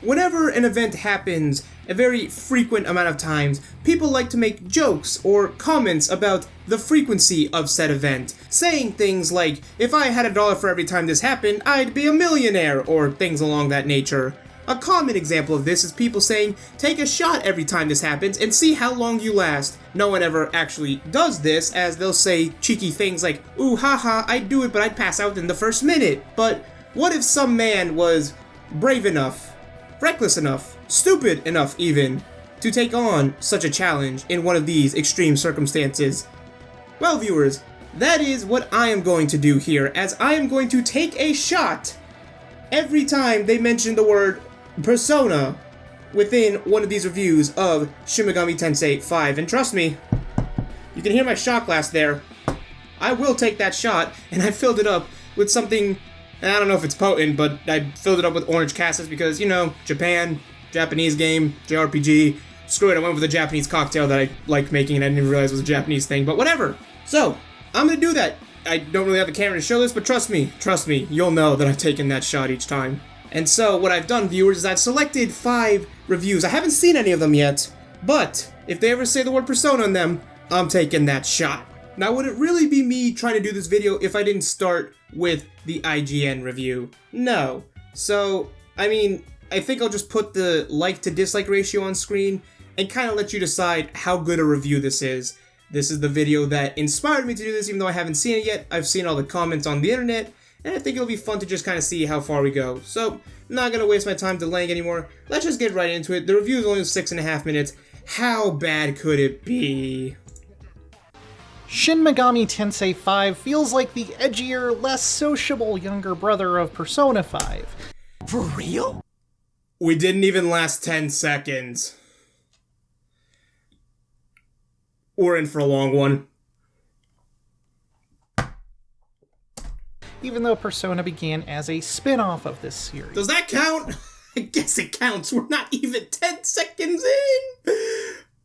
Whenever an event happens, a very frequent amount of times, people like to make jokes or comments about the frequency of said event, saying things like, if I had $1 for every time this happened, I'd be a millionaire, or things along that nature. A common example of this is people saying, take a shot every time this happens and see how long you last. No one ever actually does this, as they'll say cheeky things like, ooh haha, I'd do it but I'd pass out in the first minute. But what if some man was brave enough, reckless enough, stupid enough even, to take on such a challenge in one of these extreme circumstances? Well, viewers, that is what I am going to do here, as I am going to take a shot every time they mention the word Persona within one of these reviews of Shin Megami Tensei 5. And trust me, you can hear my shot glass there. I will take that shot, and I filled it up with something, I don't know if it's potent, but I filled it up with orange cassis because, you know, Japan, Japanese game, JRPG. Screw it, I went with a Japanese cocktail that I liked making and I didn't even realize it was a Japanese thing, but whatever. So, I'm gonna do that. I don't really have a camera to show this, but trust me, you'll know that I've taken that shot each time. And so, what I've done, viewers, is I've selected 5 reviews. I haven't seen any of them yet, but if they ever say the word Persona in them, I'm taking that shot. Now, would it really be me trying to do this video if I didn't start with the IGN review? No. So, I mean, I think I'll just put the like to dislike ratio on screen and kind of let you decide how good a review this is. This is the video that inspired me to do this, even though I haven't seen it yet. I've seen all the comments on the internet, and I think it'll be fun to just kind of see how far we go. So, I'm not going to waste my time delaying anymore. Let's just get right into it. The review is only 6.5 minutes. How bad could it be? Shin Megami Tensei 5 feels like the edgier, less sociable younger brother of Persona 5. For real? We didn't even last 10 seconds. We're in for a long one. Even though Persona began as a spin-off of this series. Does that count? I guess it counts. We're not even 10 seconds in.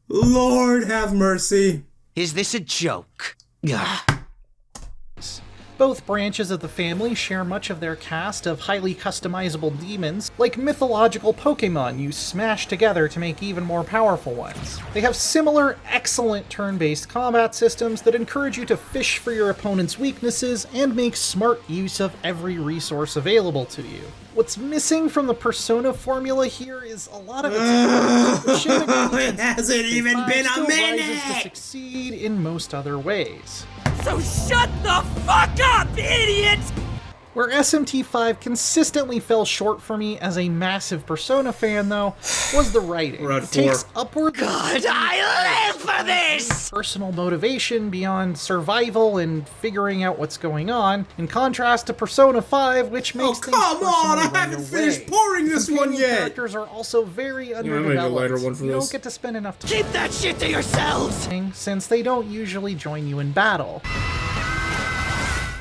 Lord have mercy. Is this a joke? Ugh. Both branches of the family share much of their cast of highly customizable demons, like mythological Pokemon you smash together to make even more powerful ones. They have similar, excellent turn-based combat systems that encourage you to fish for your opponent's weaknesses and make smart use of every resource available to you. What's missing from the Persona formula here is a lot of its It hasn't even been a minute! To succeed in most other ways. So shut the fuck up, idiot! Where SMT 5 consistently fell short for me as a massive Persona fan, though, was the writing. We're at it 4. takes upward God, I live for this! Personal motivation beyond survival and figuring out what's going on, in contrast to Persona 5, which makes things come on! I personally haven't right finished away. pouring this one Companion yet! Characters are also very I'm gonna make a underdeveloped. lighter one for You this. don't get to spend enough time Keep that shit to yourselves! since they don't usually join you in battle.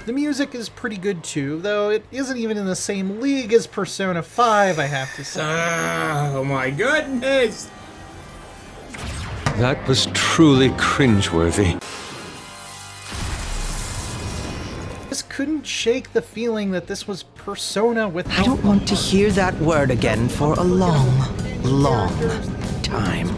The music is pretty good too, though it isn't even in the same league as Persona 5, I have to say. Oh my goodness! That was truly cringeworthy. Just couldn't shake the feeling that this was Persona without I don't want to hear that word again for a long, long time.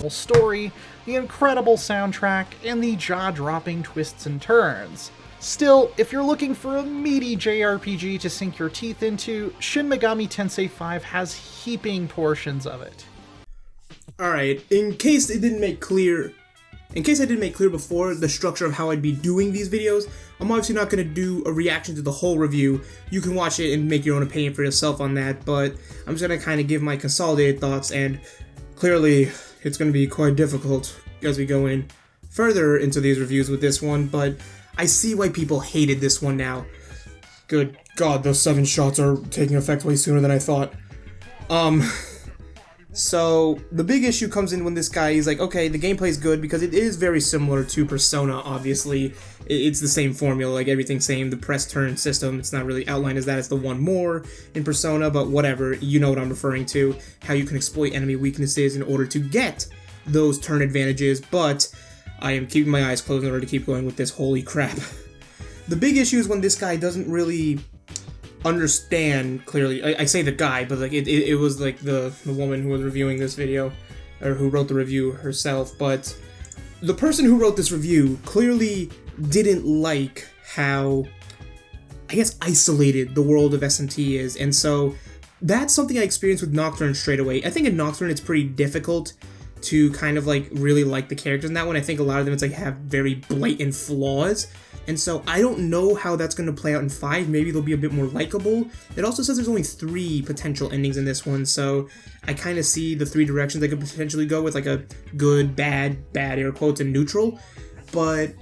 the story, the incredible soundtrack, and the jaw-dropping twists and turns. Still, if you're looking for a meaty JRPG to sink your teeth into, Shin Megami Tensei 5 has heaping portions of it. Alright, in case I didn't make clear before the structure of how I'd be doing these videos, I'm obviously not going to do a reaction to the whole review. You can watch it and make your own opinion for yourself on that, but I'm just going to kind of give my consolidated thoughts, and clearly it's going to be quite difficult as we go in further into these reviews with this one, but I see why people hated this one now. Good God, those 7 shots are taking effect way sooner than I thought. So, the big issue comes in when this guy is like, okay, the gameplay is good because it is very similar to Persona, obviously. It's the same formula, like everything's same, the press turn system, it's not really outlined as that, it's the one more in Persona, but whatever, you know what I'm referring to, how you can exploit enemy weaknesses in order to get those turn advantages, but I am keeping my eyes closed in order to keep going with this, holy crap. The big issue is when this guy doesn't really understand clearly. I say the guy, but like it was like the woman who was reviewing this video, or who wrote the review herself. But the person who wrote this review clearly didn't like how, I guess, isolated the world of SMT is, and so that's something I experienced with Nocturne straight away. I think in Nocturne it's pretty difficult to kind of like really like the characters in that one. I think a lot of them it's like have very blatant flaws, and so I don't know how that's going to play out in 5. Maybe they'll be a bit more likable. It also says there's only 3 potential endings in this one, so I kind of see the 3 directions they could potentially go with, like a good, bad air quotes, and neutral. But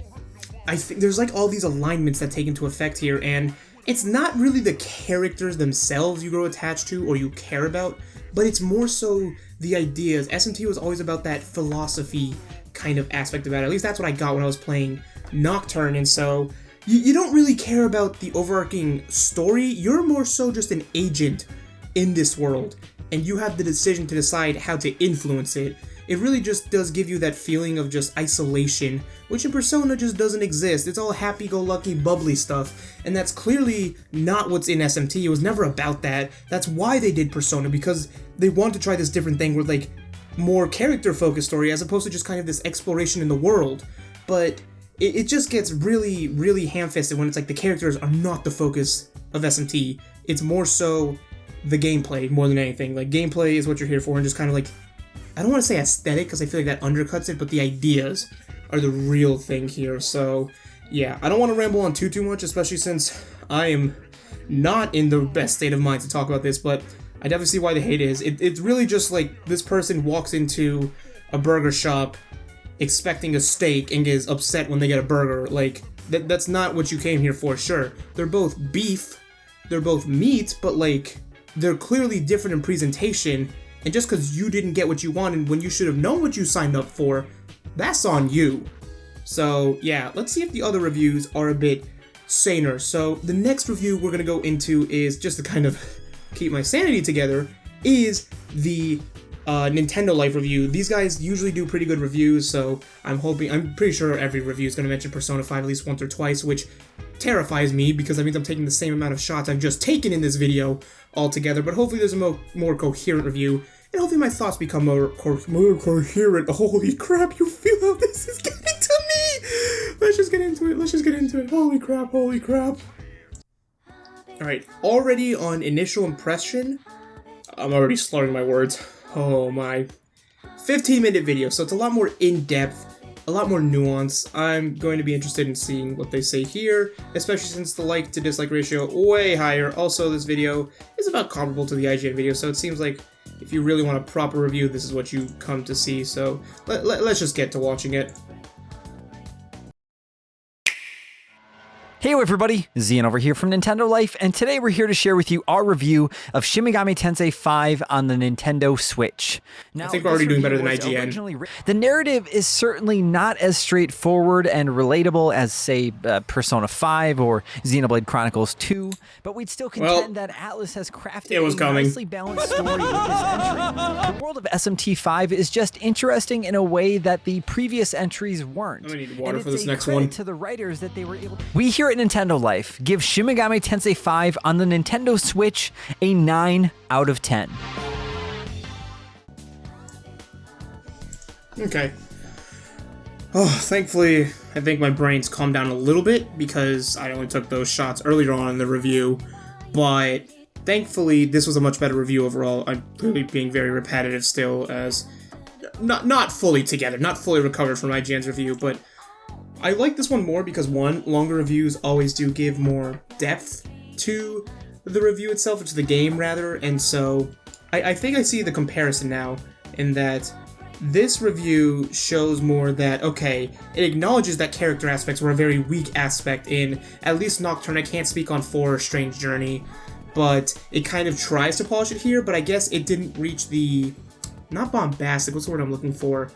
I think there's like all these alignments that take into effect here, and it's not really the characters themselves you grow attached to or you care about, but it's more so the ideas. SMT was always about that philosophy kind of aspect about it. At least that's what I got when I was playing Nocturne, and so you don't really care about the overarching story. You're more so just an agent in this world, and you have the decision to decide how to influence it. It really just does give you that feeling of just isolation, which in Persona just doesn't exist. It's all happy-go-lucky, bubbly stuff, and that's clearly not what's in SMT. It was never about that. That's why they did Persona, because they want to try this different thing with like more character-focused story as opposed to just kind of this exploration in the world. But it just gets really, really ham-fisted when it's like the characters are not the focus of SMT. It's more so the gameplay more than anything. Like, gameplay is what you're here for, and just kind of like, I don't want to say aesthetic because I feel like that undercuts it, but the ideas are the real thing here. So yeah, I don't want to ramble on too much, especially since I am not in the best state of mind to talk about this, but I definitely see why the hate is. It's really just like this person walks into a burger shop expecting a steak and gets upset when they get a burger. Like, that's not what you came here for. Sure, they're both beef, they're both meat, but like, they're clearly different in presentation. And just because you didn't get what you wanted when you should have known what you signed up for, that's on you. So yeah, let's see if the other reviews are a bit saner. So the next review we're going to go into is, just to kind of keep my sanity together, is the Nintendo Life review. These guys usually do pretty good reviews, so I'm pretty sure every review is going to mention Persona 5 at least once or twice, which terrifies me because that means I'm taking the same amount of shots I've just taken in this video altogether. But hopefully there's a more coherent review, and hopefully my thoughts become more coherent. Holy crap, you feel how this is getting to me! Let's just get into it. Holy crap. Alright, already on initial impression, I'm already slurring my words. Oh my. 15-minute video, so it's a lot more in-depth, a lot more nuance. I'm going to be interested in seeing what they say here, especially since the like to dislike ratio way higher. Also, this video is about comparable to the IGN video, so it seems like if you really want a proper review, this is what you come to see. So let's just get to watching it. Hey everybody, Zian over here from Nintendo Life, and today we're here to share with you our review of Shin Megami Tensei 5 on the Nintendo Switch. Now, I think we're already doing better than IGN. The narrative is certainly not as straightforward and relatable as, say, Persona 5 or Xenoblade Chronicles 2, but we'd still contend that Atlus has crafted a nicely balanced story with this entry. The world of SMT 5 is just interesting in a way that the previous entries weren't. I'm gonna need water for this next one. To the writers that they were able to... We here at Nintendo Life give Shin Megami Tensei 5 on the Nintendo Switch a 9 out of 10. Okay. Oh, thankfully, I think my brain's calmed down a little bit because I only took those shots earlier on in the review, but thankfully this was a much better review overall. I'm clearly being very repetitive still, as not fully together, not fully recovered from IGN's review, but I like this one more because, one, longer reviews always do give more depth to the review itself, to the game rather, and so I think I see the comparison now in that this review shows more that, okay, it acknowledges that character aspects were a very weak aspect in at least Nocturne. I can't speak on 4 or Strange Journey, but it kind of tries to polish it here, but I guess it didn't reach the, not bombastic, what's the word I'm looking for?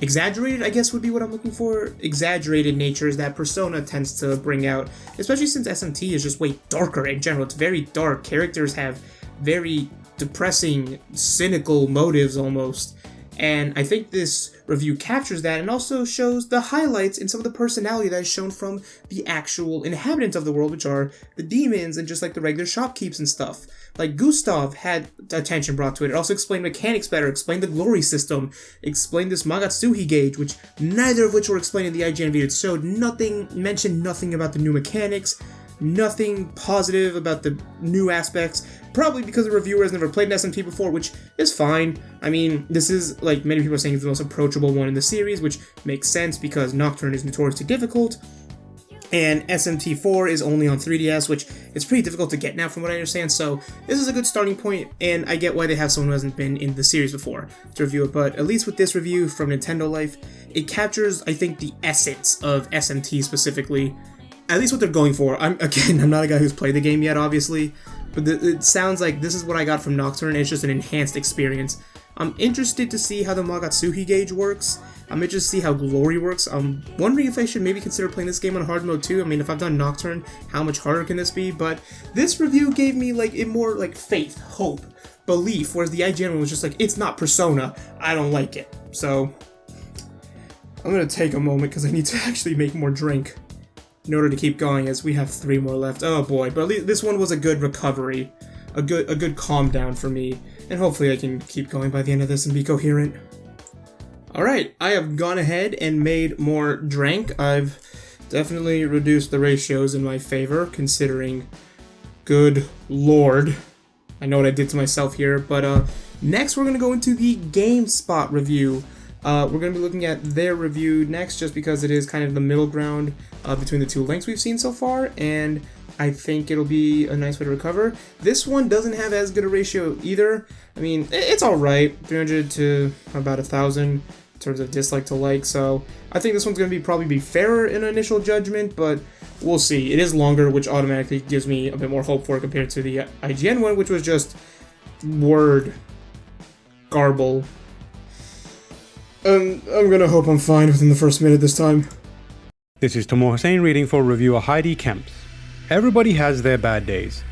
Exaggerated, I guess, would be what I'm looking for. Exaggerated natures that Persona tends to bring out, especially since SMT is just way darker in general. It's very dark. Characters have very depressing, cynical motives almost. And I think this review captures that and also shows the highlights in some of the personality that is shown from the actual inhabitants of the world, which are the demons and just like the regular shopkeepers and stuff. Like Gustav had attention brought to it. It also explained mechanics better, explained the glory system, explained this Magatsuhi gauge, which neither of which were explained in the IGN video. It showed nothing, mentioned nothing about the new mechanics, nothing positive about the new aspects, probably because the reviewer has never played an SMT before, which is fine. I mean, this is, like many people are saying, the most approachable one in the series, which makes sense because Nocturne is notoriously difficult, and SMT 4 is only on 3DS, which is pretty difficult to get now from what I understand, so this is a good starting point, and I get why they have someone who hasn't been in the series before to review it, but at least with this review from Nintendo Life, it captures, I think, the essence of SMT specifically, at least what they're going for. I'm not a guy who's played the game yet, obviously, but it sounds like this is what I got from Nocturne, and it's just an enhanced experience. I'm interested to see how the Magatsuhi gauge works. I'm interested to see how Glory works. I'm wondering if I should maybe consider playing this game on hard mode too. I mean, if I've done Nocturne, how much harder can this be? But this review gave me like more like faith, hope, belief, whereas the IGN one was just like, it's not Persona, I don't like it. So I'm gonna take a moment because I need to actually make more drink in order to keep going, as we have 3 more left. Oh boy, but at least this one was a good recovery, a good calm down for me, and hopefully I can keep going by the end of this and be coherent. Alright, I have gone ahead and made more drink. I've definitely reduced the ratios in my favor, considering, good lord, I know what I did to myself here, but next we're going to go into the GameSpot review. We're going to be looking at their review next, just because it is kind of the middle ground between the 2 links we've seen so far, and I think it'll be a nice way to recover. This one doesn't have as good a ratio either. I mean, it's alright, 300 to about 1,000 in terms of dislike to like, so I think this one's going to probably be fairer in initial judgment, but we'll see. It is longer, which automatically gives me a bit more hope for it compared to the IGN one, which was just word garble. I'm gonna hope I'm fine within the first minute this time. This is Tomo Hussein reading for reviewer Heidi Kemps. Everybody has their bad days.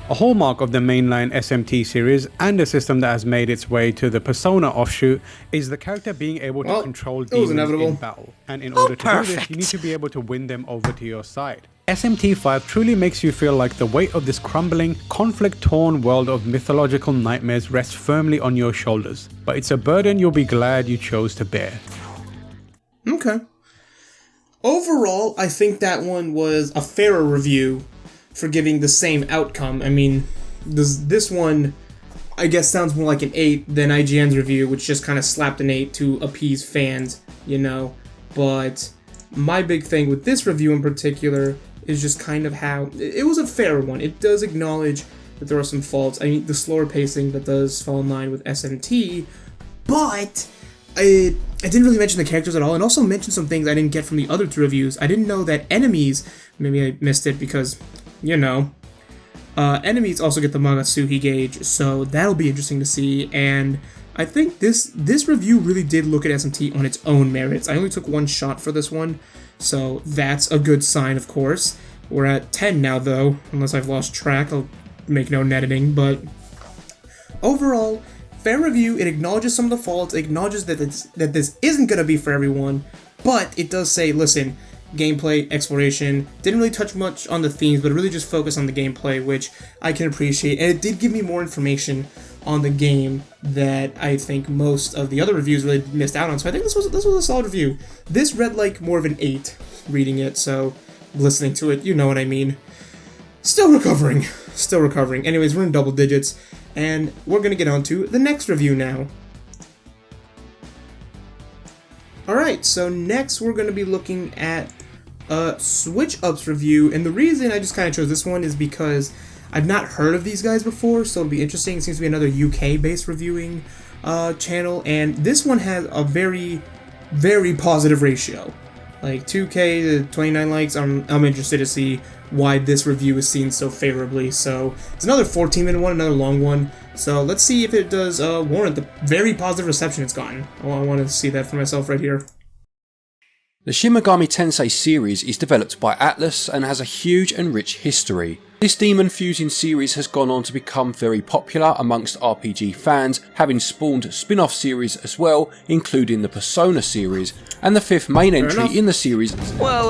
A hallmark of the mainline SMT series, and a system that has made its way to the Persona offshoot, is the character being able to control demons in battle. And in order to do this, you need to be able to win them over to your side. SMT 5 truly makes you feel like the weight of this crumbling, conflict-torn world of mythological nightmares rests firmly on your shoulders, but it's a burden you'll be glad you chose to bear. Okay. Overall, I think that one was a fairer review for giving the same outcome. I mean, this one, I guess, sounds more like an 8 than IGN's review, which just kind of slapped an 8 to appease fans, you know, but my big thing with this review in particular is just kind of how it was a fair one. It does acknowledge that there are some faults. I mean, the slower pacing that does fall in line with SMT, but I didn't really mention the characters at all, and also mention some things I didn't get from the other 2 reviews. I didn't know that enemies, maybe I missed it because, you know, enemies also get the Magatsuhi gauge, so that'll be interesting to see, and I think this review really did look at SMT on its own merits. I only took 1 shot for this one, so that's a good sign, of course. We're at 10 now, though, unless I've lost track. I'll make no editing, but overall, fair review. It acknowledges some of the faults, it acknowledges that this isn't going to be for everyone, but it does say, listen, gameplay, exploration, didn't really touch much on the themes, but really just focus on the gameplay, which I can appreciate, and it did give me more information on the game that I think most of the other reviews really missed out on, so I think this was a solid review. This read like more of an 8 reading it, so listening to it, you know what I mean. Still recovering. Anyways, we're in double digits, and we're gonna get on to the next review now. Alright, so next we're gonna be looking at SwitchUp's review, and the reason I just kind of chose this one is because I've not heard of these guys before, so it'll be interesting. It seems to be another UK-based reviewing channel, and this one has a very, very positive ratio. Like 2K to 29 likes. I'm interested to see why this review is seen so favorably. So it's another 14-minute one, another long one. So let's see if it does warrant the very positive reception it's gotten. I want to see that for myself right here. The Shin Megami Tensei series is developed by Atlus and has a huge and rich history. This demon fusing series has gone on to become very popular amongst RPG fans, having spawned spin-off series as well, including the Persona series, and the 5th main entry in the series. Well,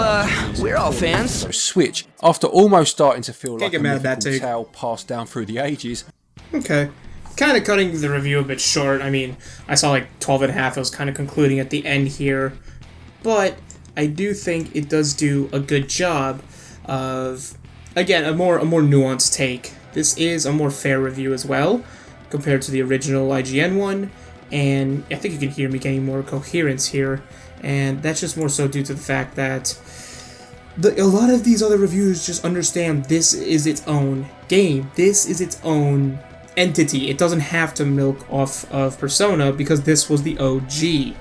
we're all fans. Switch, after almost starting to feel like a mythical take. tale passed down through the ages. Okay. Kind of cutting the review a bit short. I mean, I saw like 12 and a half. I was kind of concluding at the end here. But I do think it does do a good job of, again, a more nuanced take. This is a more fair review as well, compared to the original IGN one. And I think you can hear me getting more coherence here. And that's just more so due to the fact that a lot of these other reviews just understand this is its own game. This is its own entity. It doesn't have to milk off of Persona because this was the OG.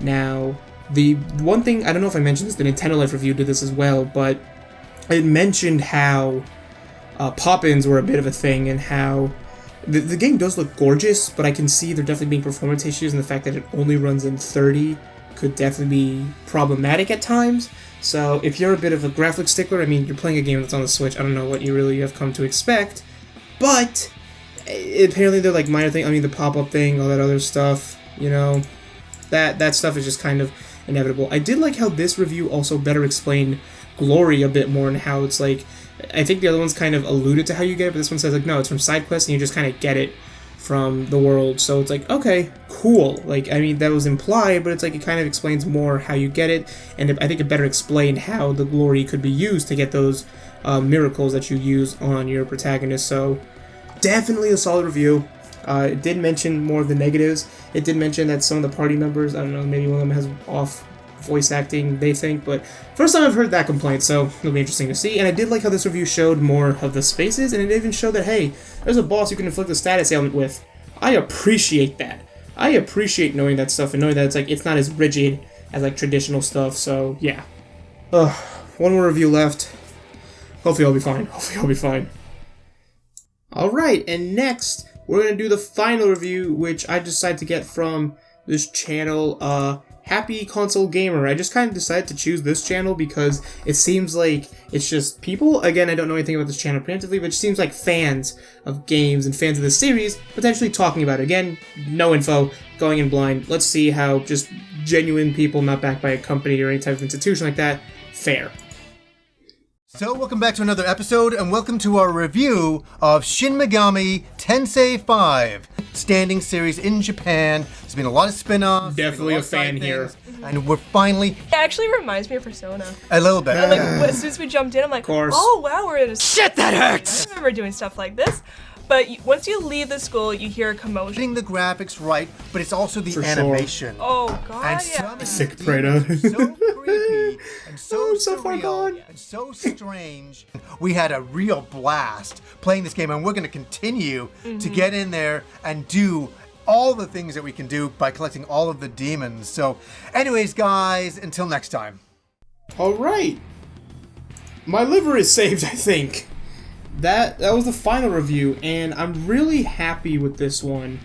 Now, the one thing, I don't know if I mentioned this, the Nintendo Life review did this as well, but it mentioned how pop-ins were a bit of a thing and how the game does look gorgeous, but I can see there definitely being performance issues, and the fact that it only runs in 30 could definitely be problematic at times. So if you're a bit of a graphic stickler, I mean, you're playing a game that's on the Switch, I don't know what you really have come to expect, but apparently they're like minor things. I mean, the pop-up thing, all that other stuff, you know, that stuff is just kind of inevitable. I did like how this review also better explained Glory a bit more, and how it's like, I think the other ones kind of alluded to how you get it, but this one says like, no, it's from side quests and you just kind of get it from the world. So it's like, okay, cool. Like, I mean, that was implied, but it's like it kind of explains more how you get it, and I think it better explained how the glory could be used to get those miracles that you use on your protagonist. So definitely a solid review. It did mention more of the negatives. It did mention that some of the party members, I don't know, maybe one of them has off voice acting, they think, but first time I've heard that complaint, so it'll be interesting to see. And I did like how this review showed more of the spaces, and it even showed that, hey, there's a boss you can inflict a status ailment with. I appreciate that. I appreciate knowing that stuff and knowing that it's not as rigid as like traditional stuff, so yeah. One more review left. Hopefully I'll be fine. Alright, and next we're going to do the final review, which I decided to get from this channel, HappyConsoleGamer. I just kind of decided to choose this channel because it seems like it's just people, again, I don't know anything about this channel preemptively, but it seems like fans of games and fans of this series potentially talking about it. Again, no info, going in blind. Let's see how just genuine people not backed by a company or any type of institution like that fare. So welcome back to another episode, and welcome to our review of Shin Megami Tensei 5, standing series in Japan. There's been a lot of spin-offs. Definitely a fan here. And we're finally... It actually reminds me of Persona. A little bit. Like, as soon as we jumped in, I'm like, oh wow, we're in a... Shit, that hurts! I remember doing stuff like this. But once you leave the school, you hear a commotion. Getting the graphics right, but it's also the For animation. Sure. Oh god, and yeah. Sick Prada. So creepy and so so far surreal gone. and so strange. We had a real blast playing this game, and we're going to continue to get in there and do all the things that we can do by collecting all of the demons. So anyways, guys, until next time. All right. My liver is saved, I think. That was the final review, and I'm really happy with this one.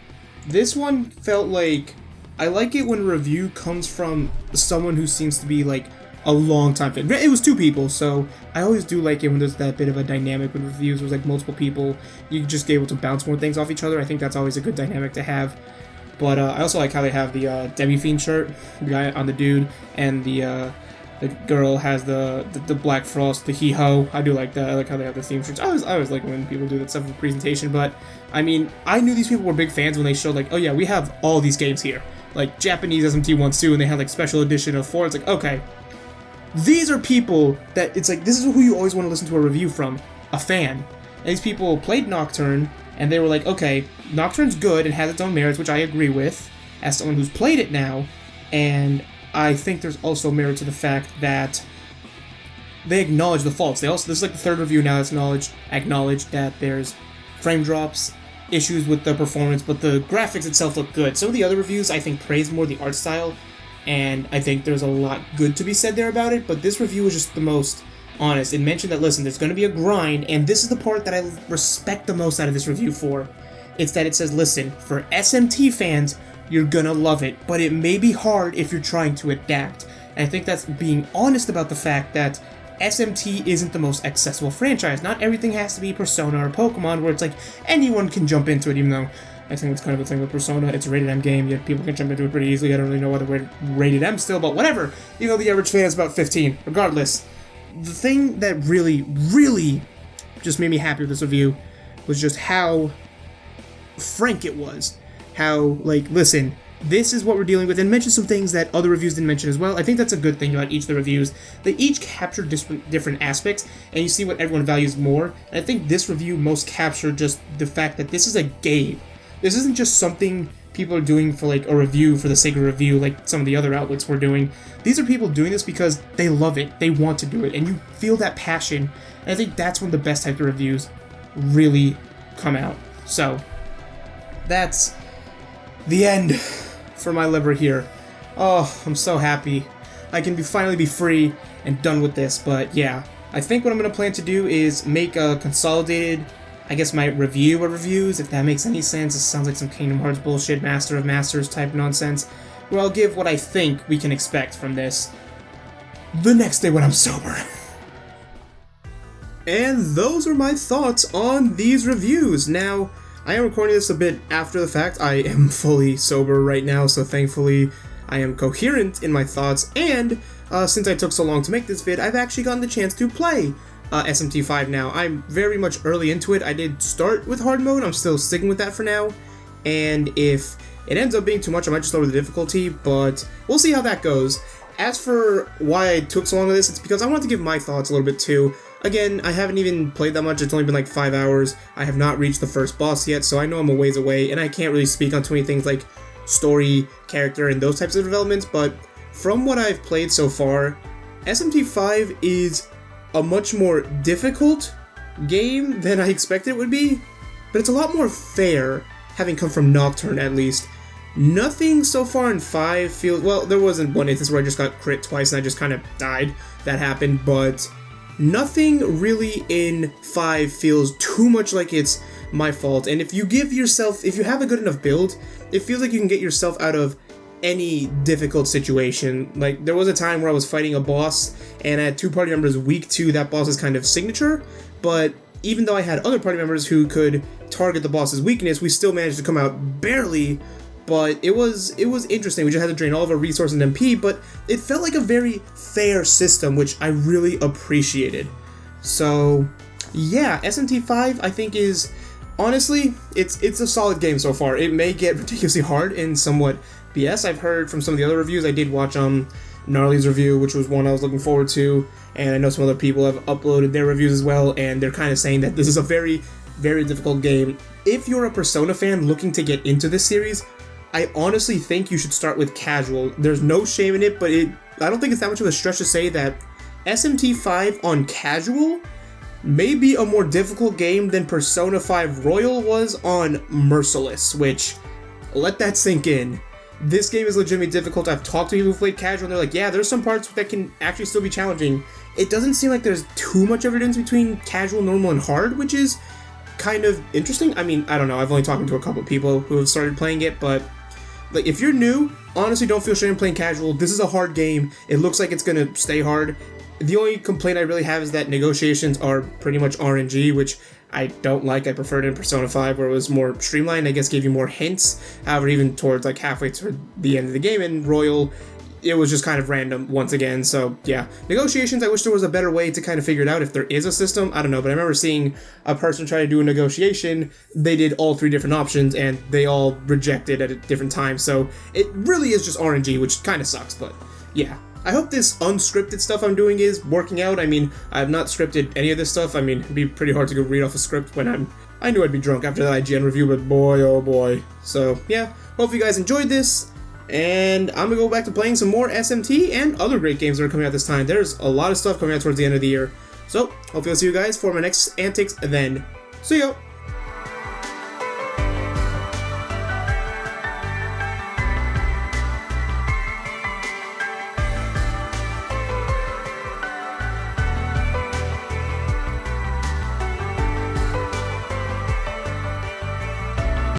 This one felt like, I like it when a review comes from someone who seems to be like a long time fan. It was two people, so I always do like it when there's that bit of a dynamic with reviews where like multiple people, you just get able to bounce more things off each other. I think that's always a good dynamic to have. But I also like how they have the Demi-Fiend shirt, the guy on the dude, and the girl has the Black Frost, the Hee-Ho. I do like that. I like how they have the theme shirts. I always like when people do that stuff for presentation, but I mean, I knew these people were big fans when they showed like, oh yeah, we have all these games here. Like Japanese SMT ones too, and they had like special edition of 4. It's like, okay, these are people that, it's like, this is who you always want to listen to a review from, a fan. And these people played Nocturne, and they were like, okay, Nocturne's good and has its own merits, which I agree with, as someone who's played it now, and I think there's also merit to the fact that they acknowledge the faults. This is like the third review now that's acknowledged that there's frame drops, issues with the performance, but the graphics itself look good. Some of the other reviews, I think, praise more the art style, and I think there's a lot good to be said there about it, but this review was just the most honest. It mentioned that, listen, there's going to be a grind, and this is the part that I respect the most out of this review for. It's that it says, listen, for SMT fans, you're gonna love it, but it may be hard if you're trying to adapt. And I think that's being honest about the fact that SMT isn't the most accessible franchise. Not everything has to be Persona or Pokemon, where it's like anyone can jump into it, even though I think it's kind of a thing with Persona. It's a rated M game, yet people can jump into it pretty easily. I don't really know whether we're rated M still, but whatever. You know, the average fan is about 15. Regardless, the thing that really just made me happy with this review was just how frank it was. How, like, listen, this is what we're dealing with, and mention some things that other reviews didn't mention as well. I think that's a good thing about each of the reviews. They each capture different aspects, and you see what everyone values more. And I think this review most captured just the fact that this is a game. This isn't just something people are doing for, like, a review for the sake of a review like some of the other outlets were doing. These are people doing this because they love it, they want to do it, and you feel that passion. And I think that's when the best type of reviews really come out. So, that's the end for my liver here. Oh, I'm so happy. I can finally be free and done with this, but yeah. I think what I'm going to plan to do is make a consolidated, I guess, my review of reviews, if that makes any sense. It sounds like some Kingdom Hearts bullshit, Master of Masters type nonsense, where I'll give what I think we can expect from this the next day when I'm sober. And those are my thoughts on these reviews. Now, I am recording this a bit after the fact. I am fully sober right now, so thankfully I am coherent in my thoughts, and since I took so long to make this vid, I've actually gotten the chance to play SMT 5 now. I'm very much early into it. I did start with hard mode, I'm still sticking with that for now, and if it ends up being too much, I might just lower the difficulty, but we'll see how that goes. As for why I took so long with this, it's because I wanted to give my thoughts a little bit too. Again, I haven't even played that much, it's only been like 5 hours. I have not reached the first boss yet, so I know I'm a ways away, and I can't really speak on too many things like story, character, and those types of developments, but from what I've played so far, SMT 5 is a much more difficult game than I expected it would be, but it's a lot more fair, having come from Nocturne at least. Nothing so far in 5 feels, well, there wasn't one instance where I just got crit twice and I just kind of died. That happened, but nothing really in 5 feels too much like it's my fault. And if you have a good enough build, it feels like you can get yourself out of any difficult situation. Like, there was a time where I was fighting a boss and I had 2 party members weak to that boss's kind of signature, but even though I had other party members who could target the boss's weakness, we still managed to come out barely. But it was interesting. We just had to drain all of our resources and MP, but it felt like a very fair system, which I really appreciated. So yeah, SMT 5 I think is, honestly, it's a solid game so far. It may get ridiculously hard and somewhat BS. I've heard from some of the other reviews. I did watch Nyarly's review, which was one I was looking forward to, and I know some other people have uploaded their reviews as well, and they're kind of saying that this is a very, very difficult game. If you're a Persona fan looking to get into this series, I honestly think you should start with casual. There's no shame in it, but I don't think it's that much of a stretch to say that SMT 5 on casual may be a more difficult game than Persona 5 Royal was on Merciless, which, let that sink in. This game is legitimately difficult. I've talked to people who played casual and they're like, yeah, there's some parts that can actually still be challenging. It doesn't seem like there's too much of a difference between casual, normal, and hard, which is kind of interesting. I mean, I don't know, I've only talked to a couple of people who have started playing it, but like, if you're new, honestly, don't feel shame playing casual. This is a hard game. It looks like it's gonna stay hard. The only complaint I really have is that negotiations are pretty much RNG, which I don't like. I preferred it in Persona 5, where it was more streamlined, I guess gave you more hints. However, even towards like halfway toward the end of the game in Royal, it was just kind of random once again. So yeah, negotiations, I wish there was a better way to kind of figure it out if there is a system. I don't know, but I remember seeing a person try to do a negotiation. They did all 3 different options and they all rejected at a different time. So it really is just RNG, which kind of sucks, but yeah. I hope this unscripted stuff I'm doing is working out. I mean, I have not scripted any of this stuff. I mean, it'd be pretty hard to go read off a script when I knew I'd be drunk after that IGN review, but boy, oh boy. So yeah, hope you guys enjoyed this. And I'm gonna go back to playing some more SMT and other great games that are coming out this time. There's a lot of stuff coming out towards the end of the year. So, hopefully I'll see you guys for my next antics then. See ya!